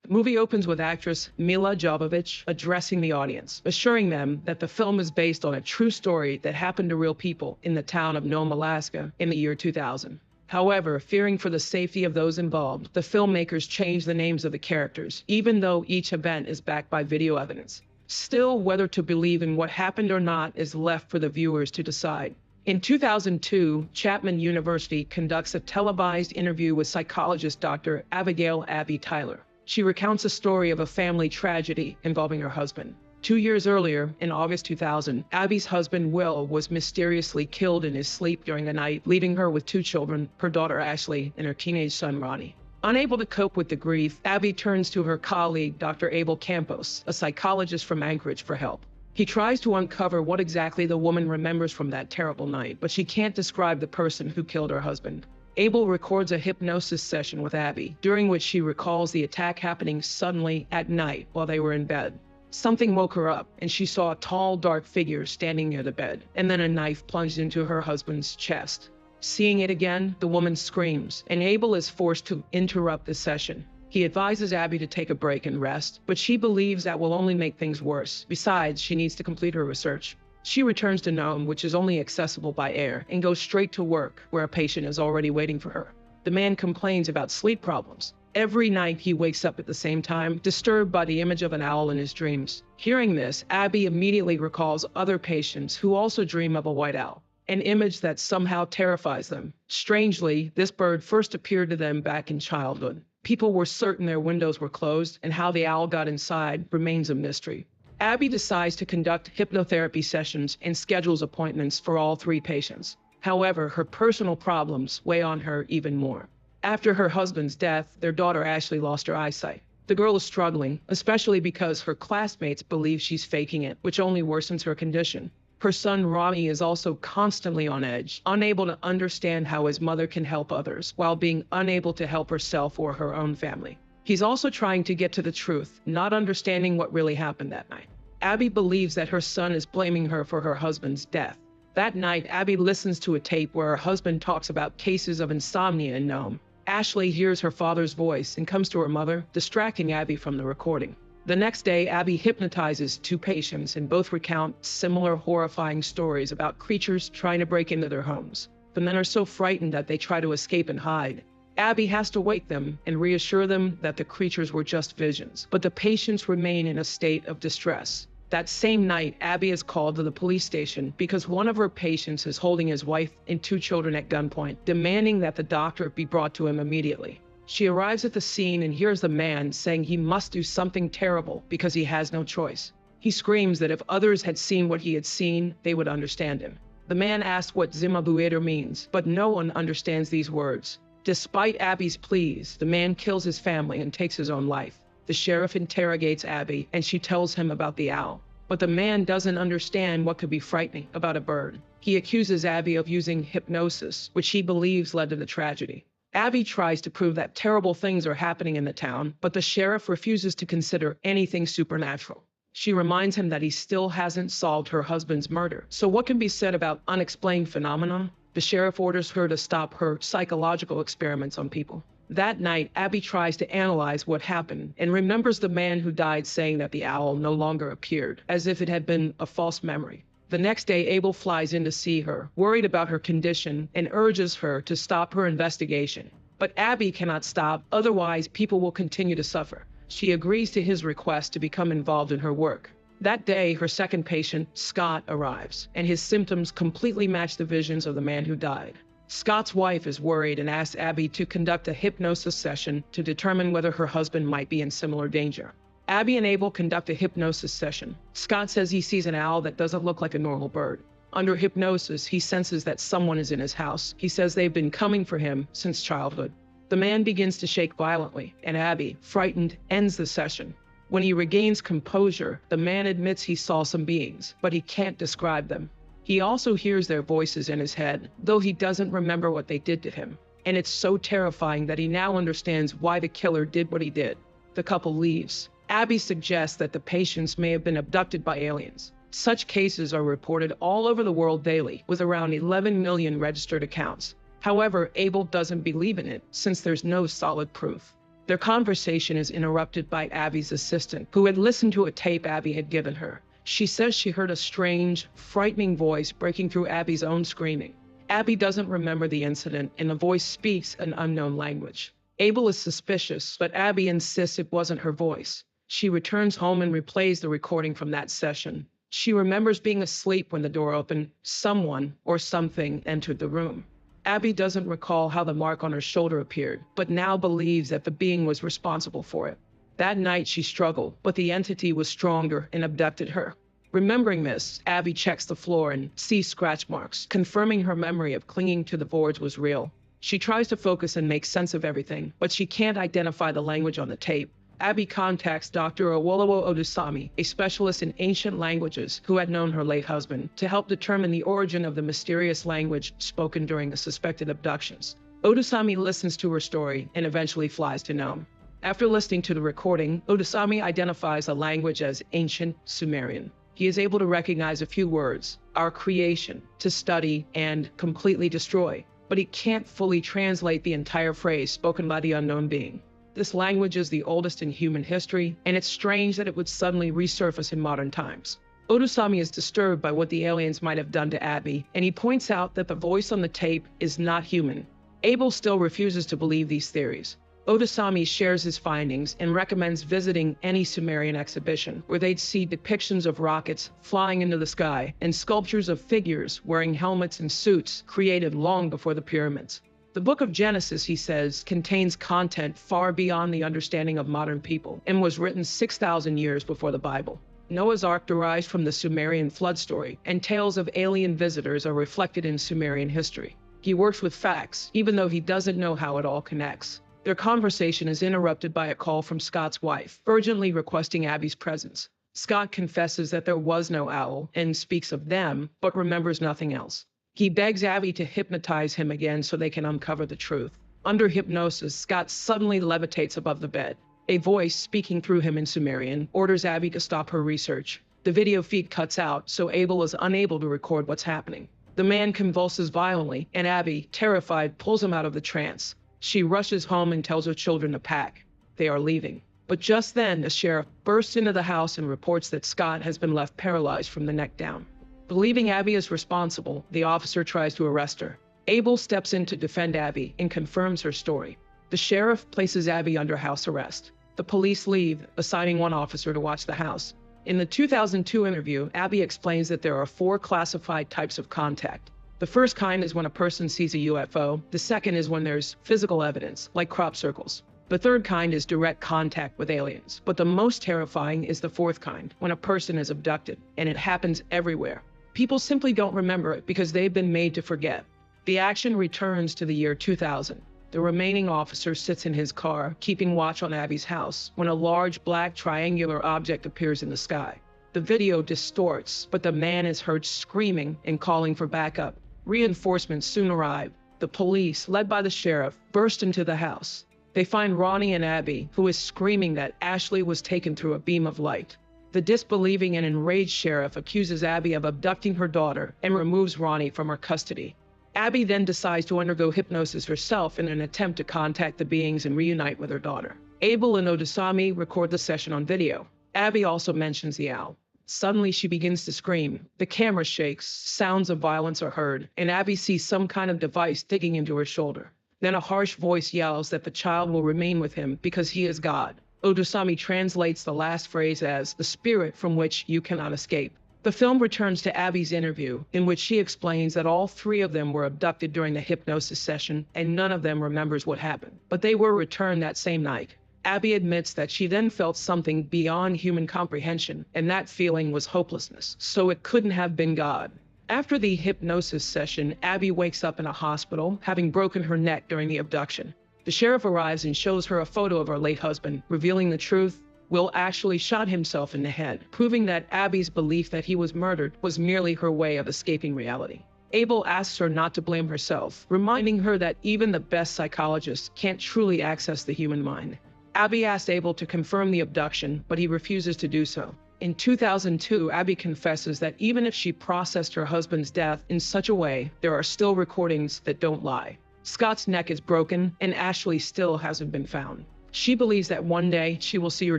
The movie opens with actress Mila Jovovich addressing the audience, assuring them that the film is based on a true story that happened to real people in the town of Nome, Alaska in the year 2000. However, fearing for the safety of those involved, the filmmakers changed the names of the characters, even though each event is backed by video evidence. Still, whether to believe in what happened or not is left for the viewers to decide. In 2002, Chapman University conducts a televised interview with psychologist Dr. Abigail Abby Tyler. She recounts a story of a family tragedy involving her husband. 2 years earlier, in August 2000, Abby's husband, Will, was mysteriously killed in his sleep during the night, leaving her with 2 children, her daughter Ashley and her teenage son Ronnie. Unable to cope with the grief, Abby turns to her colleague, Dr. Abel Campos, a psychologist from Anchorage, for help. He tries to uncover what exactly the woman remembers from that terrible night, but she can't describe the person who killed her husband. Abel records a hypnosis session with Abby, during which she recalls the attack happening suddenly at night while they were in bed. Something woke her up, and she saw a tall, dark figure standing near the bed, and then a knife plunged into her husband's chest. Seeing it again, the woman screams, and Abel is forced to interrupt the session. He advises Abby to take a break and rest, but she believes that will only make things worse. Besides, she needs to complete her research. She returns to Nome, which is only accessible by air, and goes straight to work, where a patient is already waiting for her. The man complains about sleep problems. Every night he wakes up at the same time, disturbed by the image of an owl in his dreams. Hearing this, Abby immediately recalls other patients who also dream of a white owl, an image that somehow terrifies them. Strangely, this bird first appeared to them back in childhood. People were certain their windows were closed, and how the owl got inside remains a mystery. Abby decides to conduct hypnotherapy sessions and schedules appointments for all 3 patients. However, her personal problems weigh on her even more. After her husband's death, their daughter Ashley lost her eyesight. The girl is struggling, especially because her classmates believe she's faking it, which only worsens her condition. Her son Ronnie is also constantly on edge, unable to understand how his mother can help others while being unable to help herself or her own family. He's also trying to get to the truth, not understanding what really happened that night. Abby believes that her son is blaming her for her husband's death. That night, Abby listens to a tape where her husband talks about cases of insomnia in Nome. Ashley hears her father's voice and comes to her mother, distracting Abby from the recording. The next day, Abby hypnotizes 2 patients, and both recount similar horrifying stories about creatures trying to break into their homes. The men are so frightened that they try to escape and hide. Abby has to wake them and reassure them that the creatures were just visions, but the patients remain in a state of distress. That same night, Abby is called to the police station because one of her patients is holding his wife and 2 children at gunpoint, demanding that the doctor be brought to him immediately. She arrives at the scene and hears the man saying he must do something terrible because he has no choice. He screams that if others had seen what he had seen, they would understand him. The man asks what Zimabuedo means, but no one understands these words. Despite Abby's pleas, the man kills his family and takes his own life. The sheriff interrogates Abby, and she tells him about the owl. But the man doesn't understand what could be frightening about a bird. He accuses Abby of using hypnosis, which he believes led to the tragedy. Abby tries to prove that terrible things are happening in the town, but the sheriff refuses to consider anything supernatural. She reminds him that he still hasn't solved her husband's murder. So what can be said about unexplained phenomena? The sheriff orders her to stop her psychological experiments on people. That night, Abby tries to analyze what happened and remembers the man who died saying that the owl no longer appeared, as if it had been a false memory. The next day, Abel flies in to see her, worried about her condition, and urges her to stop her investigation. But Abby cannot stop, otherwise people will continue to suffer. She agrees to his request to become involved in her work. That day, her second patient, Scott, arrives, and his symptoms completely match the visions of the man who died. Scott's wife is worried and asks Abby to conduct a hypnosis session to determine whether her husband might be in similar danger. Abby and Abel conduct a hypnosis session. Scott says he sees an owl that doesn't look like a normal bird. Under hypnosis, he senses that someone is in his house. He says they've been coming for him since childhood. The man begins to shake violently, and Abby, frightened, ends the session. When he regains composure, the man admits he saw some beings, but he can't describe them. He also hears their voices in his head, though he doesn't remember what they did to him. And it's so terrifying that he now understands why the killer did what he did. The couple leaves. Abby suggests that the patients may have been abducted by aliens. Such cases are reported all over the world daily, with around 11 million registered accounts. However, Abel doesn't believe in it, since there's no solid proof. Their conversation is interrupted by Abby's assistant, who had listened to a tape Abby had given her. She says she heard a strange, frightening voice breaking through Abby's own screaming. Abby doesn't remember the incident, and the voice speaks an unknown language. Abel is suspicious, but Abby insists it wasn't her voice. She returns home and replays the recording from that session. She remembers being asleep when the door opened. Someone or something entered the room. Abby doesn't recall how the mark on her shoulder appeared, but now believes that the being was responsible for it. That night she struggled, but the entity was stronger and abducted her. Remembering this, Abby checks the floor and sees scratch marks, confirming her memory of clinging to the boards was real. She tries to focus and make sense of everything, but she can't identify the language on the tape. Abby contacts Dr. Awolowo Odusami, a specialist in ancient languages who had known her late husband, to help determine the origin of the mysterious language spoken during the suspected abductions. Odusami listens to her story and eventually flies to Nome. After listening to the recording, Odusami identifies the language as Ancient Sumerian. He is able to recognize a few words: our creation, to study, and completely destroy. But he can't fully translate the entire phrase spoken by the unknown being. This language is the oldest in human history, and it's strange that it would suddenly resurface in modern times. Odusami is disturbed by what the aliens might have done to Abby, and he points out that the voice on the tape is not human. Abel still refuses to believe these theories. Odusami shares his findings and recommends visiting any Sumerian exhibition, where they'd see depictions of rockets flying into the sky and sculptures of figures wearing helmets and suits created long before the pyramids. The book of Genesis, he says, contains content far beyond the understanding of modern people and was written 6,000 years before the Bible. Noah's Ark derives from the Sumerian flood story, and tales of alien visitors are reflected in Sumerian history. He works with facts, even though he doesn't know how it all connects. Their conversation is interrupted by a call from Scott's wife, urgently requesting Abby's presence. Scott confesses that there was no owl and speaks of them, but remembers nothing else. He begs Abby to hypnotize him again so they can uncover the truth. Under hypnosis, Scott suddenly levitates above the bed. A voice, speaking through him in Sumerian, orders Abby to stop her research. The video feed cuts out, so Abel is unable to record what's happening. The man convulses violently, and Abby, terrified, pulls him out of the trance. She rushes home and tells her children to pack. They are leaving. But just then, the sheriff bursts into the house and reports that Scott has been left paralyzed from the neck down. Believing Abby is responsible, the officer tries to arrest her. Abel steps in to defend Abby and confirms her story. The sheriff places Abby under house arrest. The police leave, assigning one officer to watch the house. In the 2002 interview, Abby explains that there are 4 classified types of contact. The first kind is when a person sees a UFO. The second is when there's physical evidence, like crop circles. The third kind is direct contact with aliens. But the most terrifying is the fourth kind, when a person is abducted, and it happens everywhere. People simply don't remember it because they've been made to forget. The action returns to the year 2000. The remaining officer sits in his car, keeping watch on Abby's house, when a large black triangular object appears in the sky. The video distorts, but the man is heard screaming and calling for backup. Reinforcements soon arrive. The police, led by the sheriff, burst into the house. They find Ronnie and Abby, who is screaming that Ashley was taken through a beam of light. The disbelieving and enraged sheriff accuses Abby of abducting her daughter and removes Ronnie from her custody. Abby then decides to undergo hypnosis herself in an attempt to contact the beings and reunite with her daughter. Abel and Odusami record the session on video. Abby also mentions the owl. Suddenly, she begins to scream. The camera shakes, sounds of violence are heard, and Abby sees some kind of device digging into her shoulder. Then a harsh voice yells that the child will remain with him because he is God. Odusami translates the last phrase as the spirit from which you cannot escape. The film returns to Abby's interview, in which she explains that all 3 of them were abducted during the hypnosis session, and none of them remembers what happened. But they were returned that same night. Abby admits that she then felt something beyond human comprehension, and that feeling was hopelessness, so it couldn't have been God. After the hypnosis session, Abby wakes up in a hospital, having broken her neck during the abduction. The sheriff arrives and shows her a photo of her late husband, revealing the truth. Will actually shot himself in the head, proving that Abby's belief that he was murdered was merely her way of escaping reality. Abel asks her not to blame herself, reminding her that even the best psychologists can't truly access the human mind. Abby asks Abel to confirm the abduction, but he refuses to do so. In 2002, Abby confesses that even if she processed her husband's death in such a way, there are still recordings that don't lie. Scott's neck is broken, and Ashley still hasn't been found. She believes that one day she will see her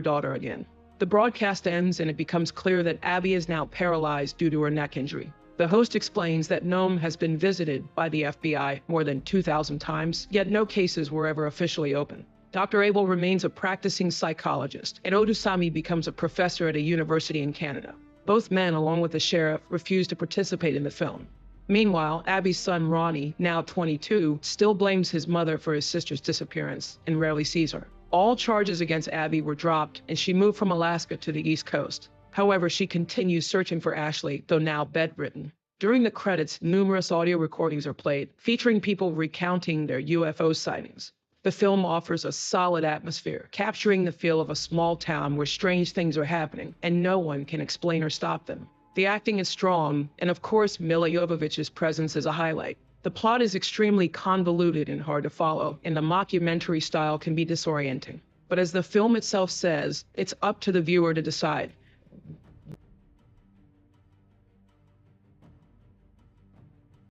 daughter again. The broadcast ends and it becomes clear that Abby is now paralyzed due to her neck injury. The host explains that Nome has been visited by the FBI more than 2,000 times, yet no cases were ever officially opened. Dr. Abel remains a practicing psychologist, and Odusami becomes a professor at a university in Canada. Both men, along with the sheriff, refuse to participate in the film. Meanwhile, Abby's son Ronnie, now 22, still blames his mother for his sister's disappearance and rarely sees her. All charges against Abby were dropped, and she moved from Alaska to the East Coast. However, she continues searching for Ashley, though now bedridden. During the credits, numerous audio recordings are played, featuring people recounting their UFO sightings. The film offers a solid atmosphere, capturing the feel of a small town where strange things are happening, and no one can explain or stop them. The acting is strong, and of course, Milla Jovovich's presence is a highlight. The plot is extremely convoluted and hard to follow, and the mockumentary style can be disorienting. But as the film itself says, it's up to the viewer to decide.